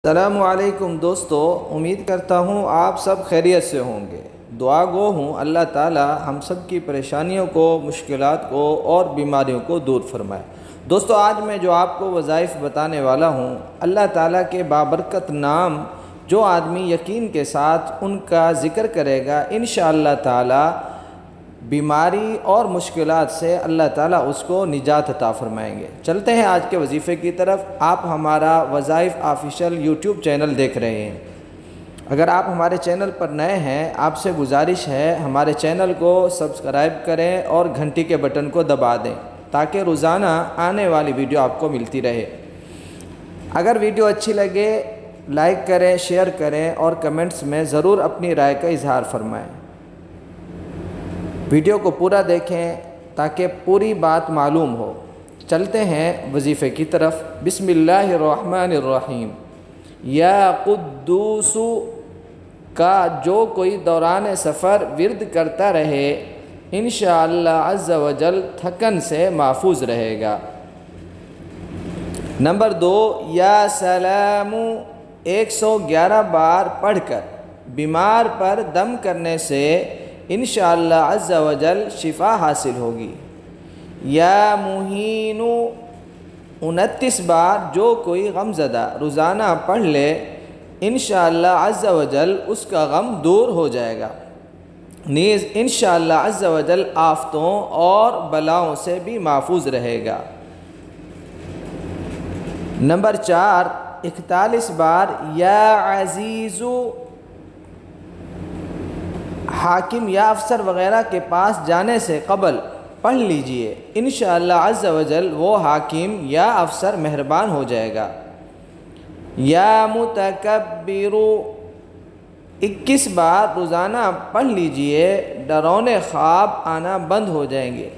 السلام علیکم دوستو، امید کرتا ہوں آپ سب خیریت سے ہوں گے۔ دعا گو ہوں اللہ تعالی ہم سب کی پریشانیوں کو، مشکلات کو اور بیماریوں کو دور فرمائے۔ دوستو، آج میں جو آپ کو وظائف بتانے والا ہوں، اللہ تعالیٰ کے بابرکت نام جو آدمی یقین کے ساتھ ان کا ذکر کرے گا، انشاءاللہ تعالی بیماری اور مشکلات سے اللہ تعالیٰ اس کو نجات عطا فرمائیں گے۔ چلتے ہیں آج کے وظیفے کی طرف۔ آپ ہمارا وظائف آفیشیل یوٹیوب چینل دیکھ رہے ہیں۔ اگر آپ ہمارے چینل پر نئے ہیں، آپ سے گزارش ہے ہمارے چینل کو سبسکرائب کریں اور گھنٹی کے بٹن کو دبا دیں تاکہ روزانہ آنے والی ویڈیو آپ کو ملتی رہے۔ اگر ویڈیو اچھی لگے لائک کریں، شیئر کریں اور کمنٹس میں ضرور اپنی رائے کا اظہار فرمائیں۔ ویڈیو کو پورا دیکھیں تاکہ پوری بات معلوم ہو۔ چلتے ہیں وظیفے کی طرف۔ بسم اللہ الرحمن الرحیم۔ یا قدوس کا جو کوئی دوران سفر ورد کرتا رہے، انشاءاللہ عز و جل تھکن سے محفوظ رہے گا۔ نمبر 2، یا سلام 111 بار پڑھ کر بیمار پر دم کرنے سے انشاءاللہ عز و جل شفا حاصل ہوگی۔ یا مہین 29 بار جو کوئی غم زدہ روزانہ پڑھ لے، انشاءاللہ عز و جل اس کا غم دور ہو جائے گا، نیز انشاءاللہ عز و جل آفتوں اور بلاؤں سے بھی محفوظ رہے گا۔ نمبر 4، 41 بار یا عزیز حاکم یا افسر وغیرہ کے پاس جانے سے قبل پڑھ لیجئے، انشاءاللہ عز و جل وہ حاکم یا افسر مہربان ہو جائے گا۔ یا متکبر 21 بار روزانہ پڑھ لیجئے، ڈراؤنے خواب آنا بند ہو جائیں گے۔